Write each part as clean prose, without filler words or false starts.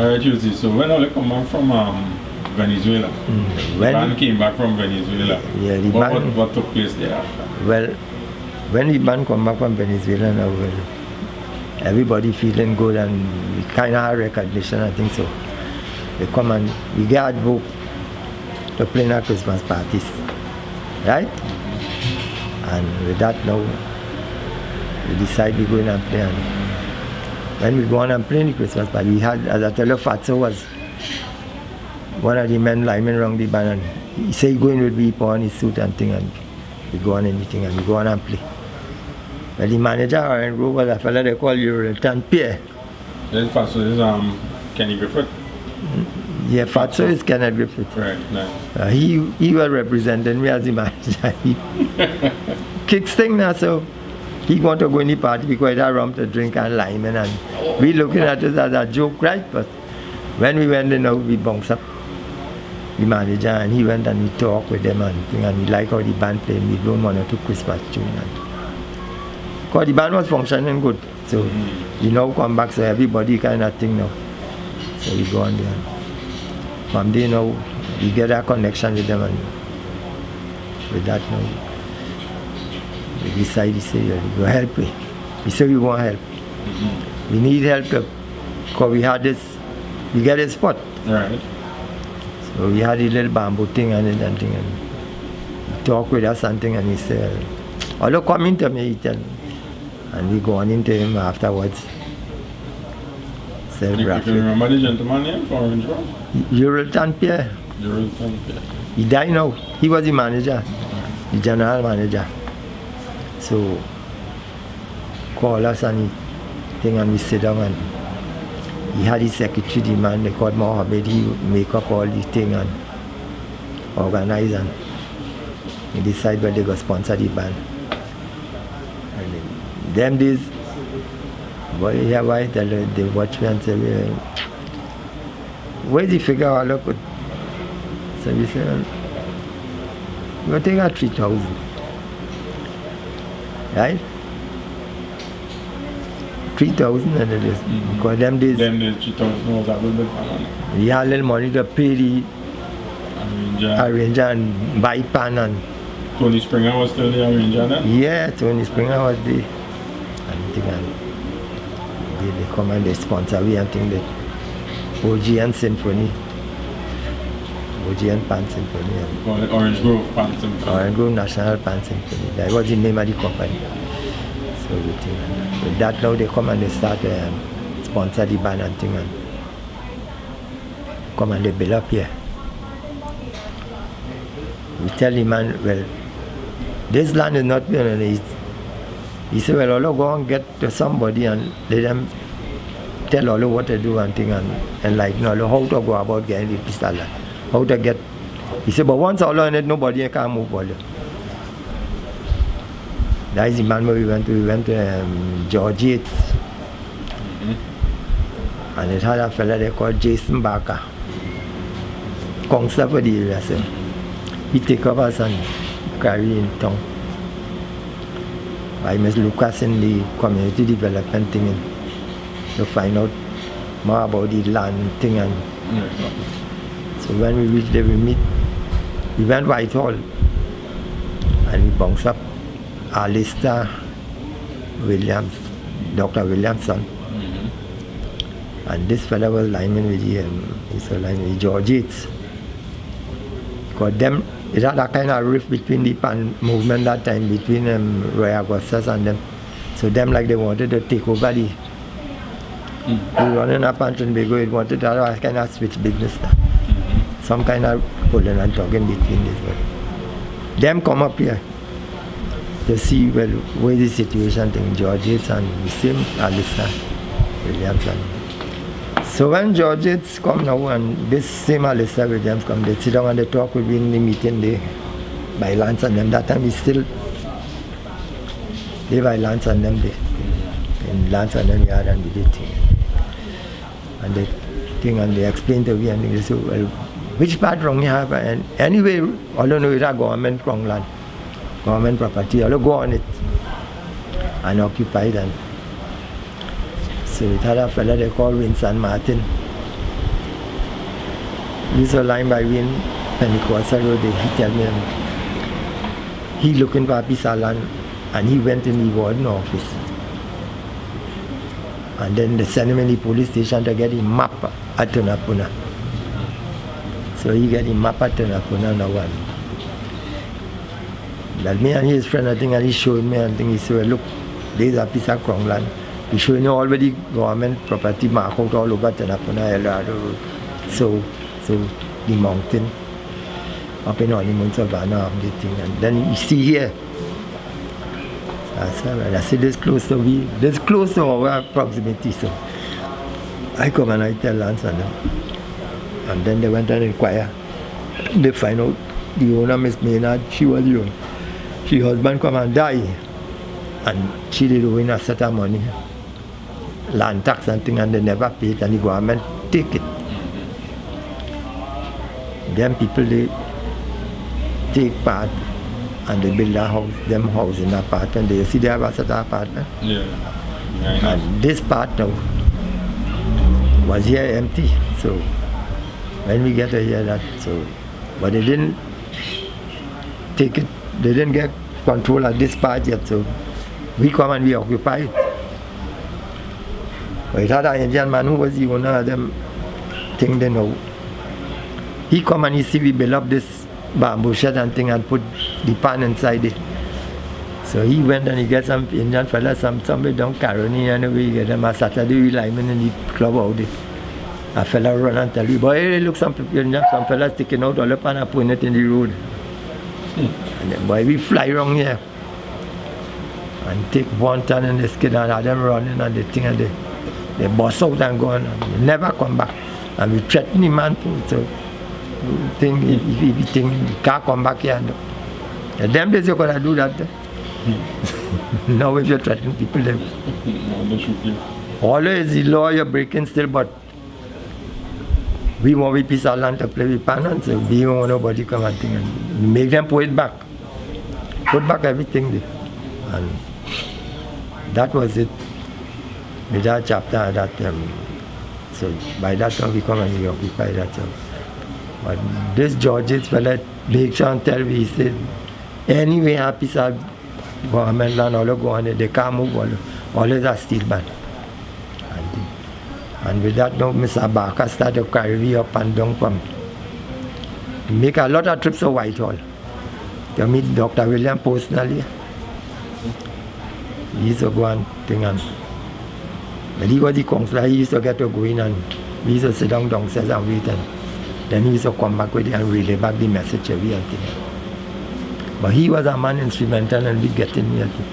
Alright, you see, so when I come back from Venezuela, the band came back from Venezuela. Yeah, what took place there after? Well, when the band come back from Venezuela now, well, everybody feeling good and we kind of had recognition, I think so. They come and we get booked to play in our Christmas parties, right? And with that now, we decide we go in and play. And when we go on and play in the Christmas party, we had, as I tell you, Fatso was one of the men linemen around the band, and he said he go in with me, put on his suit and thing, and we go on anything, and we go on and play. But the manager and group was a fella they call Eurelton Pierre. This Fatso is Kenny Griffith? Yeah, Fatso is Kenneth Griffith. Right, nice. He was representing me as the manager. He kicks thing now, so he want to go in the party because he had rum to drink and lime, and we looking at it as a joke, right? But when we went in, we bounced up the manager, and he went and we talked with them and we like how the band played. We blown 1 or 2 Christmas tunes. Because the band was functioning good, so we now come back, so everybody kind of thing now. So we go on there. From there now, we get a connection with them, and with that now, we decide to say, we go help me. We say we want help. We need help because we had this, we get a spot. Right. So we had a little bamboo thing and thing, and he talked with us and thing, and he said, "Hello, come into me," he tell me. And we go on into him afterwards. You can remember the gentleman name for Orange Grove? Eurelton Pierre. Eurelton Pierre. He died now. He was the manager, the general manager. So call us and we sit down, and he had his secretary, the man they called Mohammed. He make up all the thing and organize, and he decide where they go sponsor the band. And them days, boy, yeah, why they watch me and say, where's the figure I look at? So we say, we'll take out 3,000. Right? 3,000 and it is. Because them days, 3,000 was a little bit money. We had a little money to pay the arranger and buy pan and Tony Springer was still the arranger then? Yeah, Tony Springer was the they come and they sponsor me and think that OG and Symphony. OG and Pan Symphony. Orange Grove Pan Symphony. Orange Grove National Pan Symphony. That was the name of the company. So we think, with that now they come and they start sponsor the band and thing, and come and they build up here. We tell the man, well, this land is not being released. He said, well, I'll go and get to somebody and let them tell all what to do and thing, and like, how to go about getting the pistol, how to get. He said, but once all in it, nobody can move all. That is the man where we went to George Yates. And it had a fella they called Jason Barker, councillor for the area. So he take up us and carry in town. By Ms. Lucas in the community development thing to find out more about the land thing. And so when we reached there, we went Whitehall and we bounced up Alistair Williams, Dr. Williamson. And this fellow was lineman with George Yates. Because them, it had a kind of rift between the pan movement that time, between Roy Augustus and them. So them like they wanted to take over the we running up and Trinbago, it wanted to have a kind of switch business now. Some kind of pulling and talking between this. But them come up here to see well where the situation thing, George Yates and the same Alistair Williamson. So when George Yates come now and this same Alistair Williams come, they sit down and they talk with me in the meeting, they by Lance and them. That time we still they by Lance and them, they in Lance and them yard and we did thing. And they thing and they explain to me and they say, well, which part wrong you have? And anyway, I don't know it's a government wrong land, government property, I'll go on it and occupy it. And so it had a fella they call Winston Martin. This was line by Wayne Pentecostal Road. He tell me he looking for a piece of land and he went in the warden office. And then they sent him in the police station to get him map at Tunapuna. So he get him map at Tunapuna now one. But me and his friend, I think, and he showed me and he said, look, there's a piece of crown land. He showed me already government property marked out all over Tunapuna, Eldorado Road. So the mountain up in Honeymoon Savannah of the thing. And then you see here, I said this close to our proximity. So I come and I tell Lance and them. And then they went and inquire. They find out the owner, Miss Maynard, she was young. She husband come and die. And she did win a set of money. Land tax and thing, and they never paid, and the government take it. Them people, they take part and they build a house, them house in that part, and they see they have a set of apartment. Yeah. And this part now was here empty. So when we get to hear that, so but they didn't take it, they didn't get control of this part yet, so we come and we occupy it. But it had an Indian man who was the owner of them thing they know. He come and he see we build up this bamboo shed and thing and put the pan inside it. So he went and he get some Indian fella, somebody down Caroni, and we get them a Saturday we lineman in the club out there. A fella run and tell me, boy, hey, look, some fellas sticking out all the pan and putting it in the road. And then boy, we fly around here and take one turn in the skid and have them running and the thing, and they bust out and go on and they never come back. And we threaten the man too, so think if he can't come back here. And them days you could do that. Now if you threaten people, they shoot you. Always the law you're breaking still, but we want a piece of land to play with pan, so we don't want nobody come and think and make them put it back. Put back everything there. And that was it with that chapter that so by that time we come and we occupy that. But this George's fella, Big Sean tell me, he said, anyway, a piece of government land, all go on there, they can't move, all is a steel band. And with that, now Mr. Barker started to carry me up and down from, make a lot of trips to Whitehall to meet Dr. William personally. He used to go and thing and, but he was the counselor, he used to get to go in and we used to sit down downstairs and wait, and then he used to come back with it and relay back the message every and thing. But he was a man instrumental and we getting here to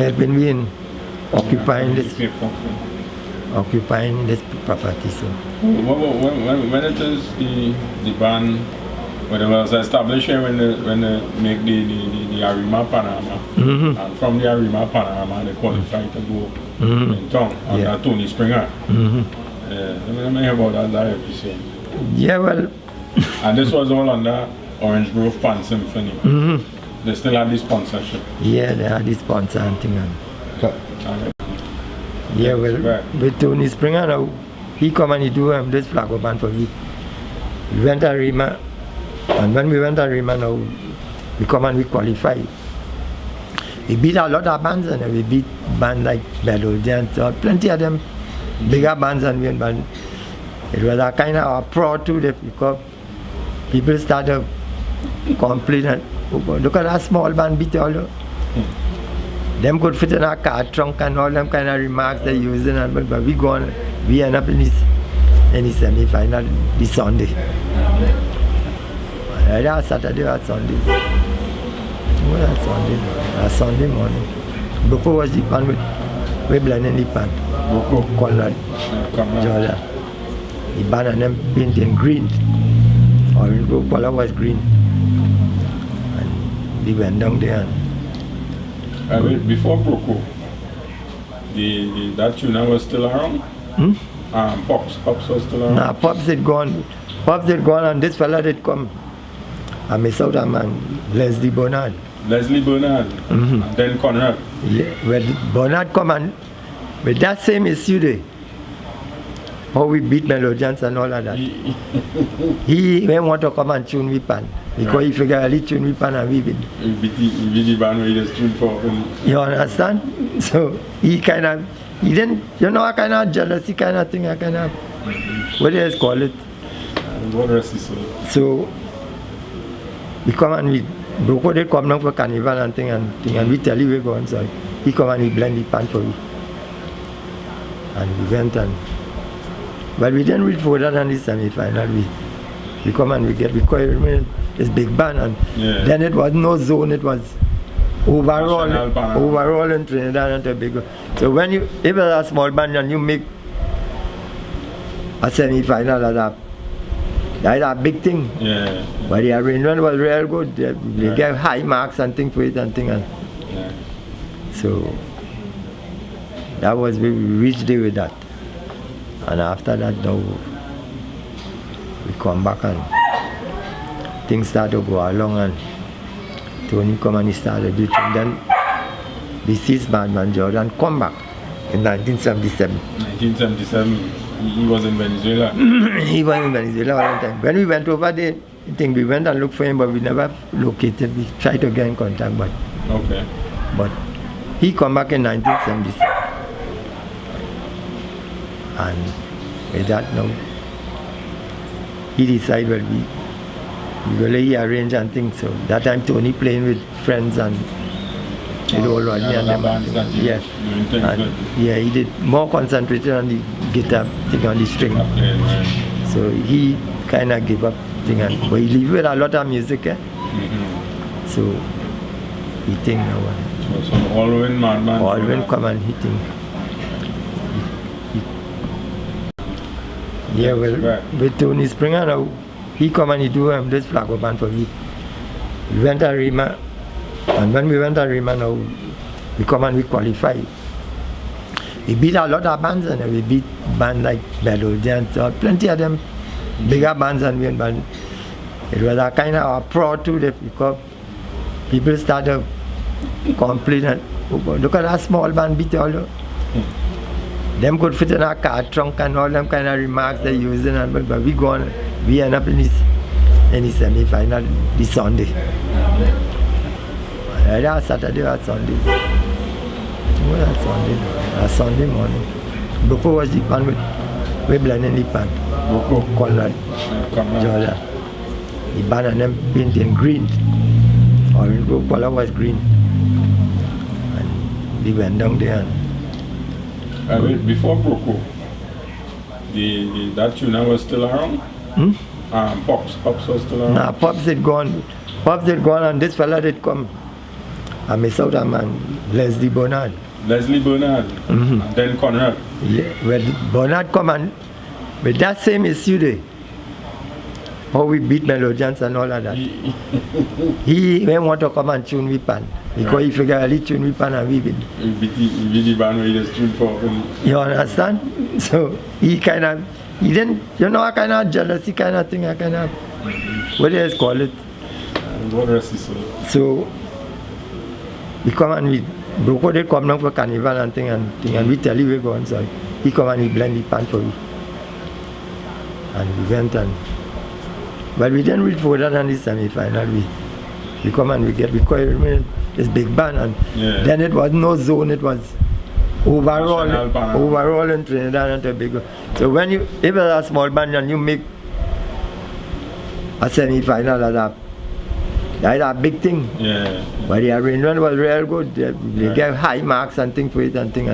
helping me in occupying this property. So when it is the band, when it was established here, when they make the Arima Panama, and from the Arima Panama they qualified to go in town under Tony Springer. Let me hear about that episode. Yeah, well. And this was all under Orange Grove Pan Symphony. They still had the sponsorship. Yeah, they had the sponsor and thing. Yeah, well, with Tony Springer now, he come and he do this flag up band for me. We went to Rima, and when we went to Rima now, we come and we qualify. We beat a lot of bands, and we beat bands like Melody and so plenty of them bigger bands than we, but it was a kind of a pro too, because people started complaining, look at that small band beat all of them could fit in a car trunk and all them kind of remarks they're using, but we go on, we end up in the semi-final this Sunday. Either Saturday or Sunday. Sunday morning. Boko was the pan with blending the pan. Boko, Conrad, Georgia. The band and them painting green. Orange Grove color was green. And we went down there. Before Broco, that tuna was still around? Pops was still around? Nah, Pops had gone, and this fella did come. I miss out a man, Leslie Bernard. And then Conrad. Yeah, well, Bernard come and with that same issue there. how we beat Melodians and all of that. He want to come and tune with pan because he figure he tune with pan and we beat. We beat the band we just tuned for. You understand? So he didn't, you know, a kind of jealousy kind of thing, a kind of, what do you guys call it? What rest is so we come and we Broko they come down for carnival and thing and we tell you we go inside. He come and he blend the pan for me. And we went and but we didn't reach further than the semi-final. We come and we quite this big band and then it was no zone, it was overall in Trinidad and Tobago. So when you if it's a small band and you make a semi-final that's a big thing. Yeah. But the arrangement was real good. They gave high marks and things for it and thing. So that was we reached there with that. And after that now we come back and things start to go along and Tony come and he started doing things. Then the sixth Badman Jordan come back in 1977. 1977. He was in Venezuela. He was in Venezuela all the time. When we went over there, I think we went and looked for him, but we never located. We tried to get in contact, but he come back in 1977. And with that now, he decided, well, we really arrange and things. So that time Tony playing with friends and old Rodney and them. Yeah. And he did more concentrated on the guitar thing on the string. So he kind of gave up thing, but he lived with a lot of music. So he think now. So Alwyn Madman. Alwyn come and he think. Yeah, well, with Tony Springer now, he come and he do this flag band for me. We went to Rima, and when we went to Rima now, we come and we qualify. We beat a lot of bands and we beat bands like Melodians, plenty of them, bigger bands and we band. It was a kind of a proud to them because people started complaining, look at that small band beat all of them could fit in a car trunk and all them kind of remarks they're using, but we go on, we end up in the semi-final this Sunday. Either Saturday or Sunday. What was Sunday? Sunday morning. Boko was the pan we blending the pan. Boko, Conrad, Jordan. The band and them painting green. Orange color was green. And we went down there and before Broko, that tuner was still around? Pops was still around? Nah, Pops had gone. And this fella did come. I miss out a man, Leslie Bernard. Leslie Bernard, and then Conrad. Yeah, well, Bernard come and with that same issue there, how we beat Melodians and all of that. He want to come and tune with pan because he figure he tune with pan and we beat. We beat the band we just tuned for. You understand? So he didn't, you know, a kind of jealousy kind of thing, a kind of, what do you guys call it? What rest is so we come and we Broko they come down for carnival and thing and we tell you we go inside. He come and he blend the pan for me. And we went and but we didn't reach further than the semi-final. We come and we quite this big band and then it was no zone, it was overall in Trinidad and Tobago. So when you if it's a small band and you make a semi-final that's a big thing. But the arrangement was real good. They gave high marks and things for it and thing.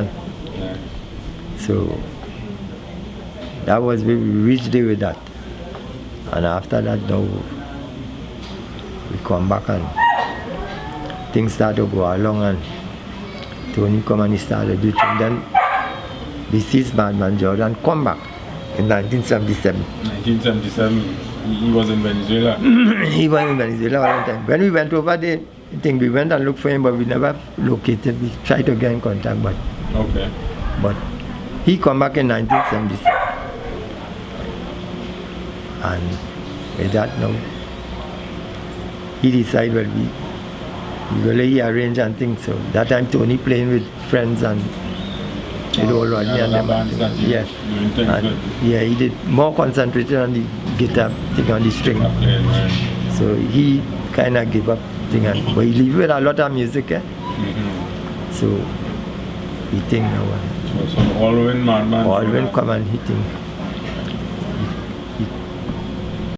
So that was we reached there with that. And after that now we come back and things start to go along and Tony come and he started doing things. Then the sixth Badman Jordan come back in 1977. 1977. He was in Venezuela. He was in Venezuela all the time. When we went over there, I think we went and looked for him, but we never located. We tried to get in contact, but he come back in 1977. And with that now, he decided, well, we really arrange and things. So that time Tony playing with friends and with old Rodney and them. bands that he Yeah. doing things And, with. yeah, he did more concentrated on the guitar thing on the string. Playing, right. So he kind of gave up thing, but he live with a lot of music. So he think now. So Alwyn Madman. Alwyn come and he think.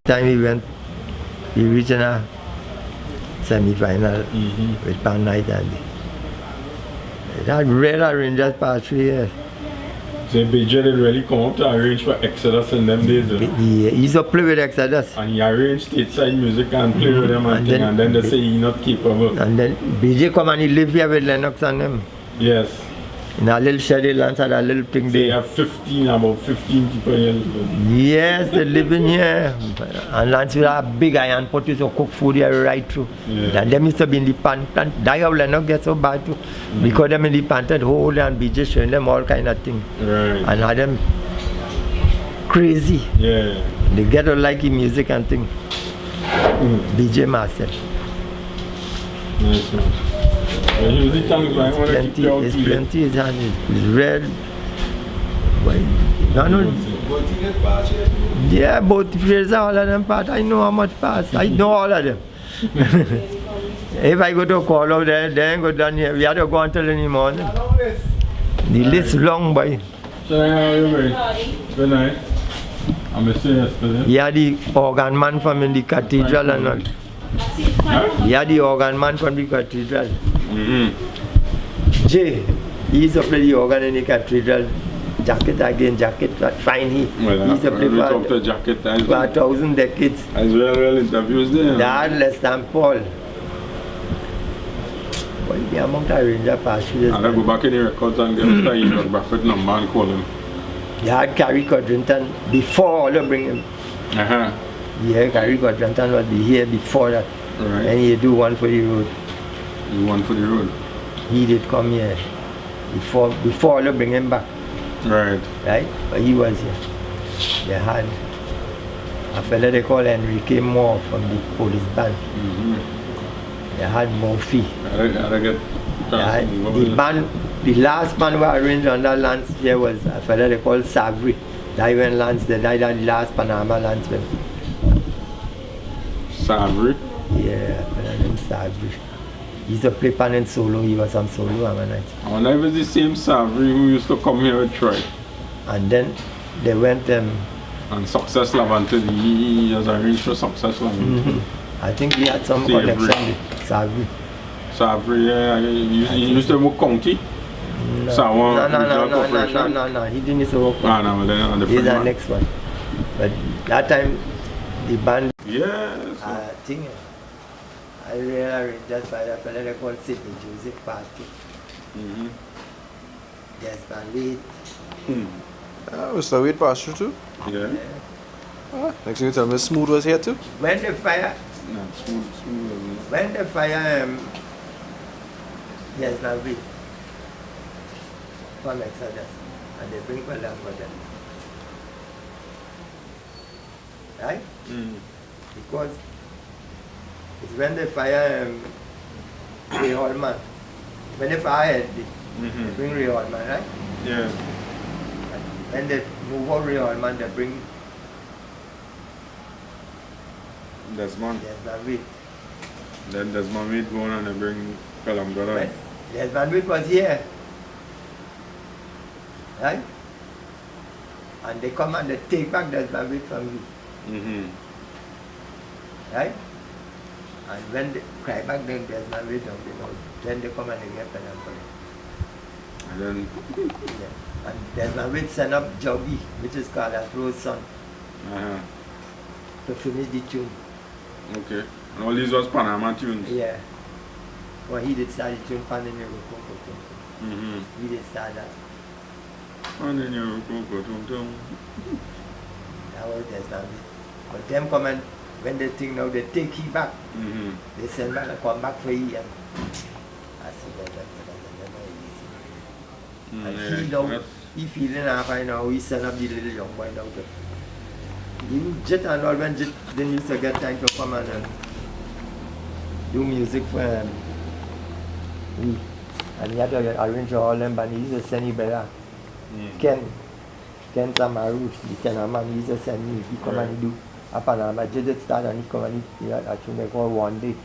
Time he reached in a semi-final with Pan Night and that Red Rangers past 3 years. So BJ did really come up to arrange for Exodus in them days. He used to play with Exodus. And he arranged stateside music and play with them and then they say he not capable. And then BJ come and he live here with Lennox and them. Yes. In a little shed, Lance had a little thing They there. have about 15 people here. Yes, they live in here. And Lance with a big iron pot used to cook food here right through. Yeah. And them used to be in the pan. That how Lennox get so bad too. Because them in the pan, hold and BJ showing them all kind of things. Right. And had them crazy. Yeah. They get to like his music and things. BJ Marcel. Nice man. Well, he was the times when I want to keep you out It's too late. plenty, it's red. No. Yeah, both players, all of them part. I know how much pass. I know all of them. If I go to call out there, then go down here. We have to go until in the morning. The list long, boy. So how are you, mate? Good night. I missed you yesterday. Yeah, the organ man from in the cathedral and all. Yeah, the organ man from the cathedral. Jay, he used to play the organ in the cathedral. Jacket, fine he. Well, He used to play talk to Jacket for 1,000 decades. as well interviews there. That less than Paul. Well, the amount of ranger past you. And I go back in the records and get Mr. Enoch Brafford number and call him. You had Carrie Codrington before all of bring him. Yeah, Carrie Codrington was here before that. Right. And he do one for the road. You want for the road. He did come here before all of bring him back. Right. Right? But he was here. They had a fella they call Enrique Moore from the police band. They had Murphy. I get The last band we arranged under Lance here was a fella they called Savary. Died when Lance, they died at the last Panama Lance film. Savary? Yeah, a fella named Savary. He used to play pan and solo, he was on solo on night. I wonder if it's the same Savary who used to come here with Troy. And then they went And Success Lavante, he has arranged for Success Lavante. I think he had some Savary. connection with Savary. Savary, yeah, he used to work county. No. Sawan No, Regional Corporation. no. He didn't used to work Ah, no, then on the He's front the one. next one. But that time, the band Yes. thing, I really just by the fella they called Sydney Music Party. There's band Mr. Wade passed through too. Yeah. Next thing you tell me, Smooth was here too. When the fire, Not smooth, smooth. when the fire, there's band with from Exodus, and they bring for them for them. Right? Because it's when they fire Ray Holman. When they fire they bring Ray Holman, right? Yeah. When they move out Ray Holman, they bring Desmond. Desmond Witt. Then Desmond Reed go on and they bring Calambra. When Desmond Witt was here, right? And they come and they take back Desmond Witt from you, right? And when they cry back, then Desmond Witt don't be known. Then they come and they get Calambra. And then Yeah. And Desmond Witt sent up Joby, which is called Afro's son, to finish the tune. okay. And all these was Panama tunes. Yeah. Well, he did start the tune, Pan in the Rococo. He did start that. And then you go tum. That was Desmond Witt. But them come and, when they think now, they take he back. They send back and come back for he. And I said, that's never easy. And he now, he feeling half I know, he send up the little young boy now. You Jet and all, when Jet didn't used to get time to come and do music for him. And he had to arrange all them, but he used to send him better. Ken Samaru, the Kenyaman, he just sent me, he come and he do a Panama, just start and he come and he actually make one day.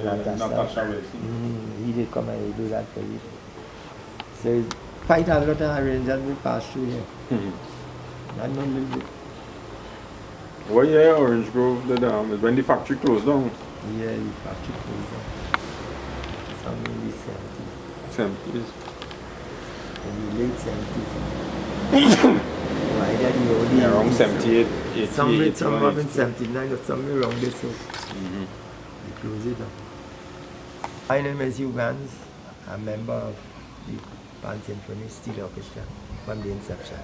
Natasha Wilson. He did come and he do that for you. So quite a lot of arrangements we pass through here. Not no little bit. What year Orange Grove the dam is when the factory closed down? Yeah, the factory closed down. Some in the 70s. 70s. In the late 70s. Why that the old Yeah, around 78, 88, some 81, in 79 or somewhere around this. So Mm-hmm. they close it down. My name is Hugh Gans. I'm a member of the Pan Symphony Steel Orchestra from the inception.